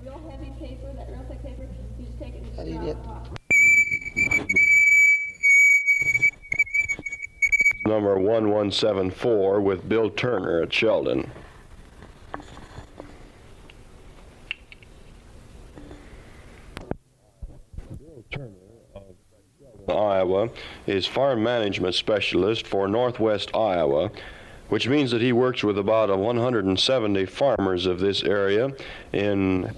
real heavy paper, that real thick paper, you just take it and just drop it off. Number 1174 with Bill Turner at Sheldon. Bill Turner of Iowa is farm management specialist for Northwest Iowa, which means that he works with about 170 farmers of this area in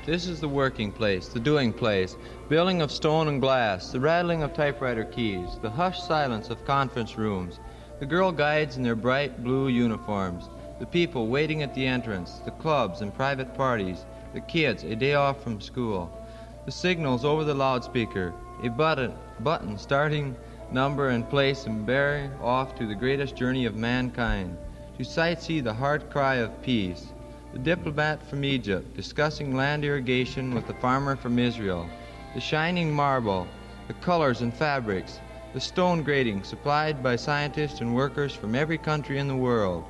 This is the working place, the doing place, building of stone and glass, the rattling of typewriter keys, the hushed silence of conference rooms, the girl guides in their bright blue uniforms, the people waiting at the entrance, the clubs and private parties, the kids a day off from school, the signals over the loudspeaker, a button starting number and place and bearing off to the greatest journey of mankind, to sightsee the heart cry of peace, the diplomat from Egypt discussing land irrigation with the farmer from Israel, the shining marble, the colors and fabrics, the stone grading supplied by scientists and workers from every country in the world.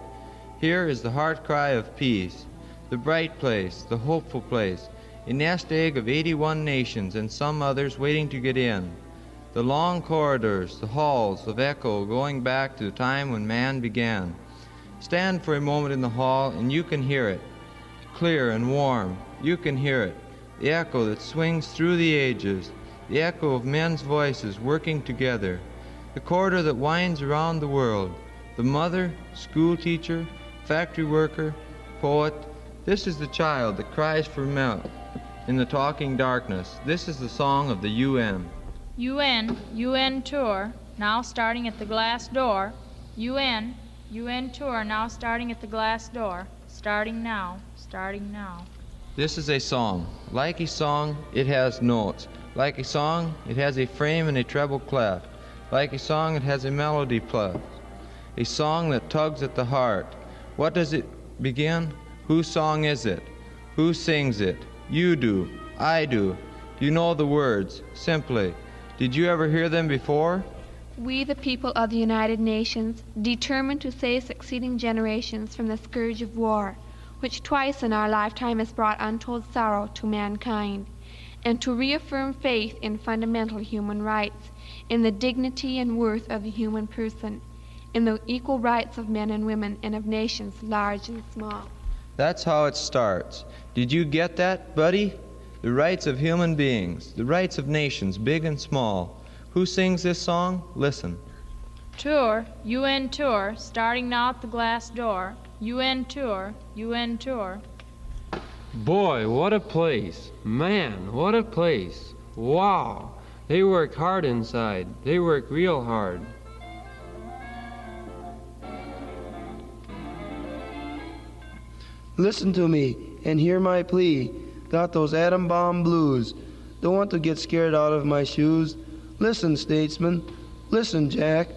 Here is the heart cry of peace, the bright place, the hopeful place, a nest egg of 81 nations and some others waiting to get in, the long corridors, the halls of echo going back to the time when man began. Stand for a moment in the hall and you can hear it, clear and warm. You can hear it, the echo that swings through the ages, the echo of men's voices working together, the corridor that winds around the world, the mother, school teacher, factory worker, poet. This is the child that cries for milk in the talking darkness. This is the song of the UN. UN tour, now starting at the glass door. UN tour, now starting at the glass door. Starting now. This is a song. Like a song, it has notes. Like a song, it has a frame and a treble clef. Like a song, it has a melody plus. A song that tugs at the heart. What does it begin? Whose song is it? Who sings it? You do. I do. Do you know the words? Simply. Did you ever hear them before? We, the people of the United Nations, determined to save succeeding generations from the scourge of war, which twice in our lifetime has brought untold sorrow to mankind, and to reaffirm faith in fundamental human rights, in the dignity and worth of the human person, in the equal rights of men and women and of nations large and small. That's how it starts. Did you get that, buddy? The rights of human beings, the rights of nations, big and small. Who sings this song? Listen. Tour, UN tour, starting now at the glass door. UN tour. Boy, what a place. Man, what a place. Wow. They work hard inside. They work real hard. Listen to me and hear my plea. Got those atom bomb blues. Don't want to get scared out of my shoes. Listen, statesman. Listen, Jack.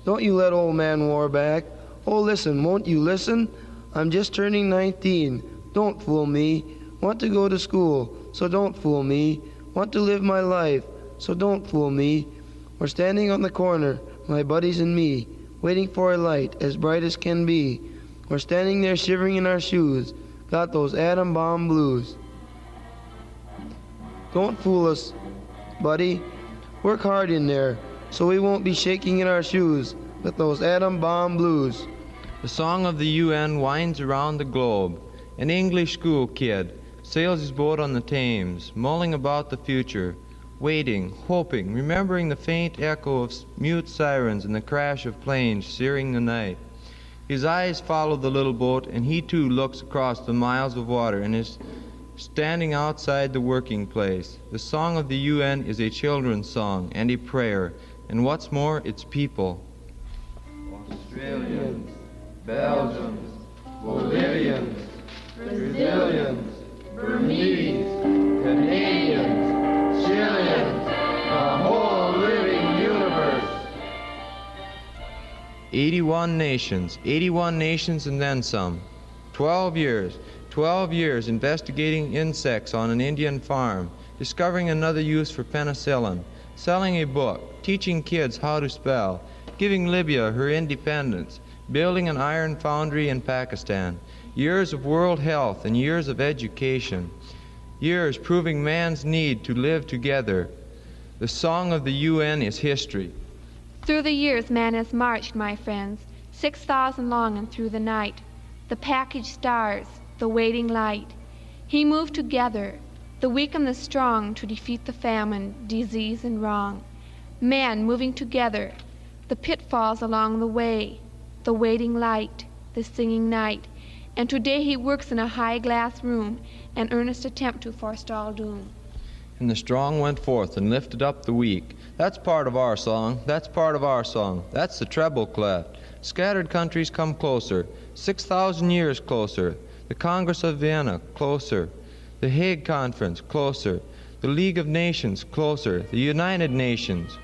Don't you let old man war back. Oh, listen, won't you listen? I'm just turning 19. Don't fool me. Want to go to school, so don't fool me. Want to live my life, so don't fool me. We're standing on the corner, my buddies and me, waiting for a light as bright as can be. We're standing there shivering in our shoes, got those atom bomb blues. Don't fool us, buddy. Work hard in there, so we won't be shaking in our shoes with those atom bomb blues. The song of the UN winds around the globe. An English school kid sails his boat on the Thames, mulling about the future, waiting, hoping, remembering the faint echo of mute sirens and the crash of planes searing the night. His eyes follow the little boat, and he too looks across the miles of water and is standing outside the working place. The song of the UN is a children's song and a prayer, and what's more, it's people. Australians, Belgians, Bolivians, Brazilians, Burmese, Canadians, Chileans, the whole living universe. 81 nations and then some. 12 years investigating insects on an Indian farm, discovering another use for penicillin, selling a book, teaching kids how to spell, giving Libya her independence, building an iron foundry in Pakistan, years of world health and years of education, years proving man's need to live together. The song of the UN is history. Through the years man has marched, my friends, 6,000 long and through the night. The package stars, the waiting light. He moved together, the weak and the strong, to defeat the famine, disease, and wrong. Man moving together, the pitfalls along the way, the waiting light, the singing night. And today he works in a high glass room, an earnest attempt to forestall doom. And the strong went forth and lifted up the weak. That's part of our song. That's part of our song. That's the treble clef. Scattered countries come closer, 6,000 years closer. The Congress of Vienna, closer. The Hague Conference, closer. The League of Nations, closer. The United Nations.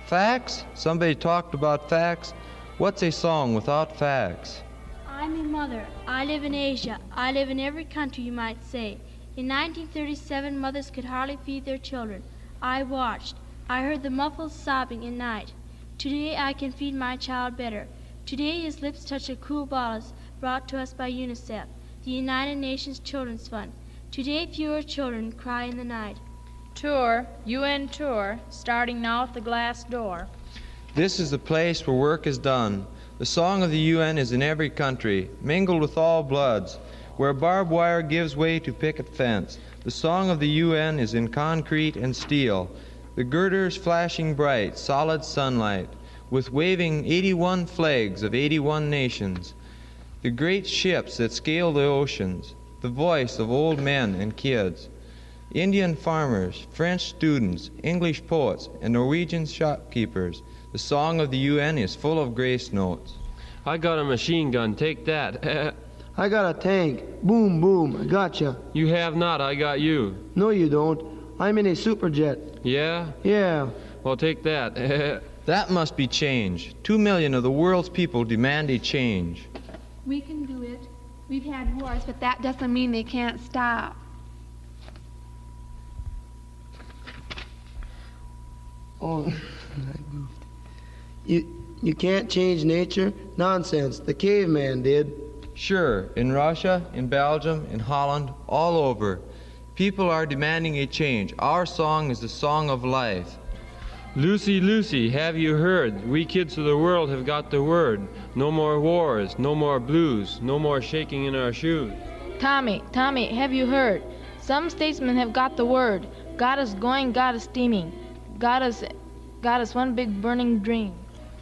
Facts? Somebody talked about facts? What's a song without facts? I'm a mother. I live in Asia. I live in every country, you might say. In 1937, mothers could hardly feed their children. I watched. I heard the muffled sobbing at night. Today I can feed my child better. Today his lips touch a cool bottle brought to us by UNICEF, the United Nations Children's Fund. Today fewer children cry in the night. Tour, UN tour, starting now at the glass door. This is the place where work is done. The song of the UN is in every country, mingled with all bloods, where barbed wire gives way to picket fence. The song of the UN is in concrete and steel, the girders flashing bright, solid sunlight, with waving 81 flags of 81 nations, the great ships that scale the oceans, the voice of old men and kids, Indian farmers, French students, English poets, and Norwegian shopkeepers. The song of the UN is full of grace notes. I got a machine gun, take that. I got a tank. Boom, boom, I gotcha. You have not, I got you. No, you don't. I'm in a superjet. Yeah? Yeah. Well, take that. That must be change. 2 million of the world's people demand a change. We can do it. We've had wars, but that doesn't mean they can't stop. Oh, I moved. You can't change nature? Nonsense. The caveman did. Sure, in Russia, in Belgium, in Holland, all over, people are demanding a change. Our song is the song of life. Lucy, Lucy, have you heard? We kids of the world have got the word. No more wars, no more blues, no more shaking in our shoes. Tommy, have you heard? Some statesmen have got the word. God is going, God is steaming. God is one big burning dream.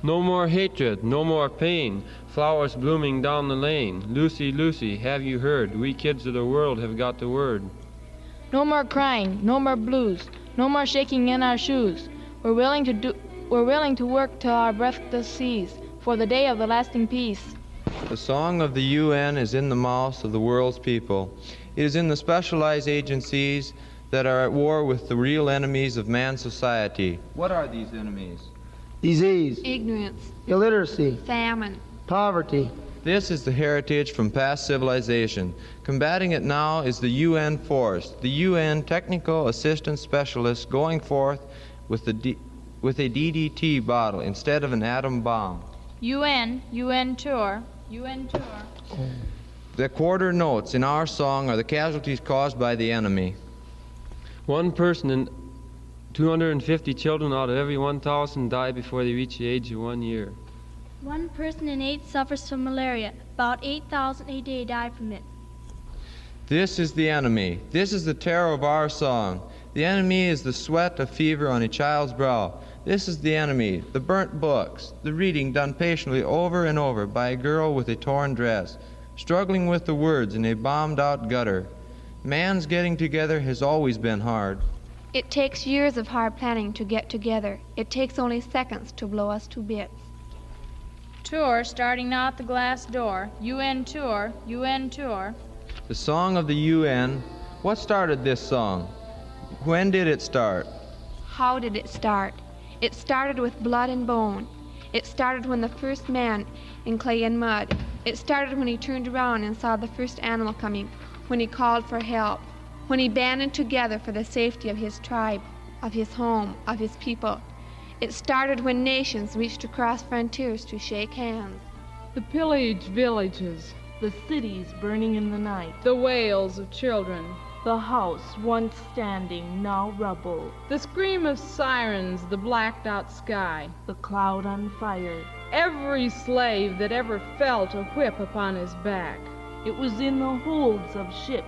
No more hatred, no more pain, flowers blooming down the lane. Lucy, Lucy, have you heard? We kids of the world have got the word. No more crying, no more blues, no more shaking in our shoes. We're willing to work till our breath does cease, for the day of the lasting peace. The song of the UN is in the mouths of the world's people. It is in the specialized agencies that are at war with the real enemies of man's society. What are these enemies? Disease, Ignorance, illiteracy, famine. poverty. This is the heritage from past civilization. Combating it now is the UN force, the UN Technical Assistance Specialists going forth with a DDT bottle instead of an atom bomb. UN tour, UN tour. The quarter notes in our song are the casualties caused by the enemy. One person and 250 children out of every 1,000 die before they reach the age of 1 year. 1 person in 8 suffers from malaria. About 8,000 a day die from it. This is the enemy. This is the terror of our song. The enemy is the sweat of fever on a child's brow. This is the enemy, the burnt books, the reading done patiently over and over by a girl with a torn dress, struggling with the words in a bombed-out gutter. Man's getting together has always been hard. It takes years of hard planning to get together. It takes only seconds to blow us to bits. Tour, starting now at the glass door. UN tour, UN tour. The song of the UN. What started this song? When did it start? How did it start? It started with blood and bone. It started when the first man in clay and mud. It started when he turned around and saw the first animal coming, when he called for help, when he banded together for the safety of his tribe, of his home, of his people. It started when nations reached across frontiers to shake hands. The pillaged villages, the cities burning in the night, the wails of children, the house once standing, now rubble, the scream of sirens, the blacked out sky, the cloud on fire. Every slave that ever felt a whip upon his back. It was in the holds of ships,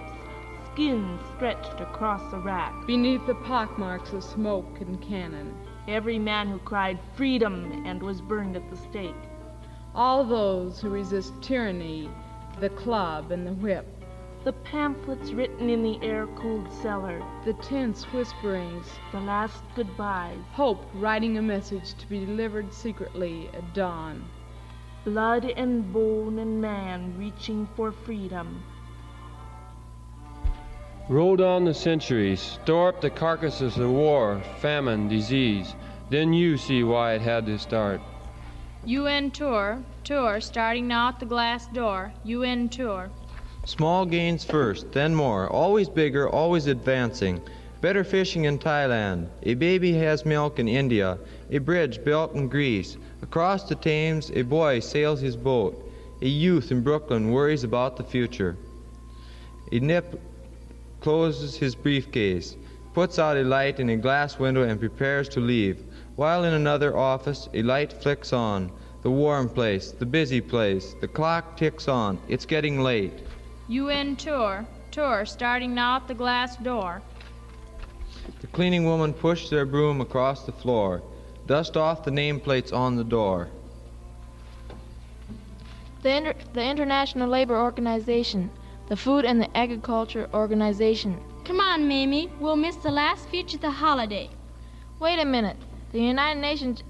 skins stretched across the rack, beneath the pockmarks of smoke and cannon. Every man who cried freedom and was burned at the stake. All those who resist tyranny, the club and the whip. The pamphlets written in the air-cooled cellar, the tense whisperings, the last goodbyes, hope writing a message to be delivered secretly at dawn. Blood and bone and man reaching for freedom. Roll down the centuries, store up the carcasses of war, famine, disease. Then you see why it had to start. UN tour starting now at the glass door. UN tour. Small gains first, then more, always bigger, always advancing. Better fishing in Thailand. A baby has milk in India. A bridge built in Greece. Across the Thames, a boy sails his boat. A youth in Brooklyn worries about the future. A nip closes his briefcase, puts out a light in a glass window and prepares to leave, while in another office a light flicks on. The warm place, the busy place, the clock ticks on. It's getting late. UN tour starting now at the glass door. The cleaning woman pushed their broom across the floor. Dust off the nameplates on the door. The International Labor Organization, the Food and the Agriculture Organization. Come on, Mamie. We'll miss the last feature of the holiday. Wait a minute. The United Nations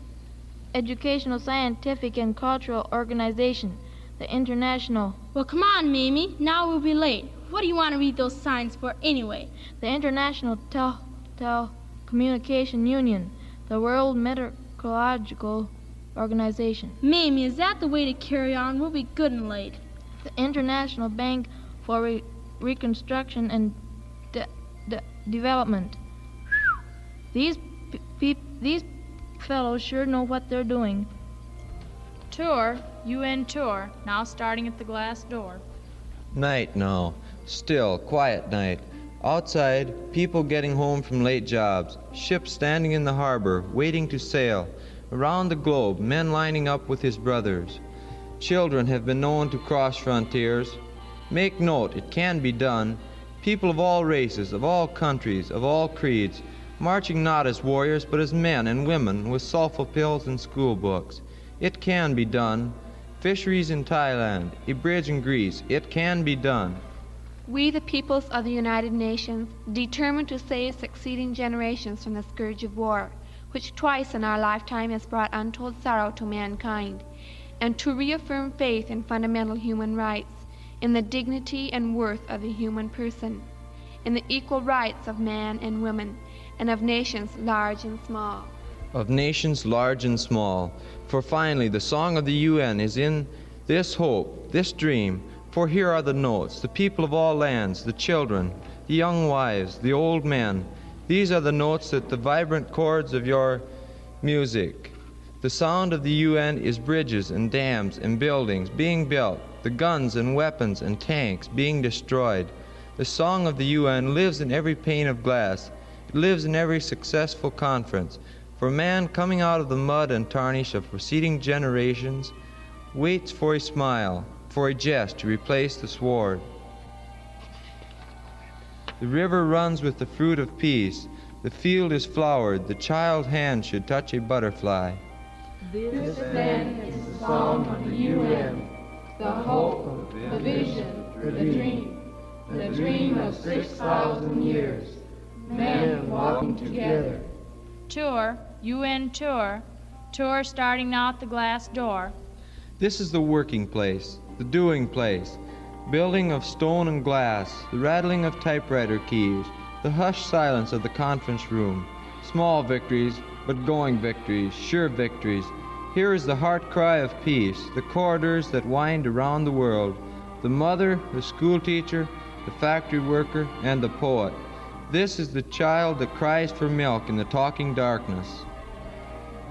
Educational, Scientific, and Cultural Organization, the International... Well, come on, Mamie. Now we'll be late. What do you want to read those signs for anyway? The International Telecommunication Union, the World Meteorological Organization. Mamie, is that the way to carry on? We'll be good and late. The International Bank for Reconstruction and Development. These fellows sure know what they're doing. Tour, UN tour, now starting at the glass door. Night now. Still, quiet night. Outside, people getting home from late jobs. Ships standing in the harbor, waiting to sail. Around the globe, men lining up with his brothers. Children have been known to cross frontiers. Make note, it can be done. People of all races, of all countries, of all creeds, marching not as warriors, but as men and women with sulfur pills and school books. It can be done. Fisheries in Thailand, a bridge in Greece, it can be done. We, the peoples of the United Nations, determined to save succeeding generations from the scourge of war, which twice in our lifetime has brought untold sorrow to mankind, and to reaffirm faith in fundamental human rights, in the dignity and worth of the human person, in the equal rights of man and woman, and of nations large and small. Of nations large and small. For finally, the song of the UN is in this hope, this dream. For here are the notes, the people of all lands, the children, the young wives, the old men. These are the notes that the vibrant chords of your music. The sound of the UN is bridges and dams and buildings being built, the guns and weapons and tanks being destroyed. The song of the UN lives in every pane of glass. It lives in every successful conference. For man coming out of the mud and tarnish of preceding generations waits for a smile, for a jest to replace the sword. The river runs with the fruit of peace. The field is flowered. The child's hand should touch a butterfly. This then is the song of the UN, the hope, the vision, the dream of 6,000 years, men walking together. Tour, UN tour starting now at the glass door. This is the working place, the doing place, building of stone and glass, the rattling of typewriter keys, the hushed silence of the conference room. Small victories, but going victories, sure victories. Here is the heart cry of peace, the corridors that wind around the world. The mother, the school teacher, the factory worker, and the poet. This is the child that cries for milk in the talking darkness.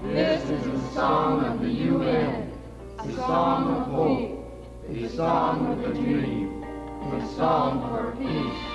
This is the song of the UN, a song of hope, a song of a dream, a song for peace.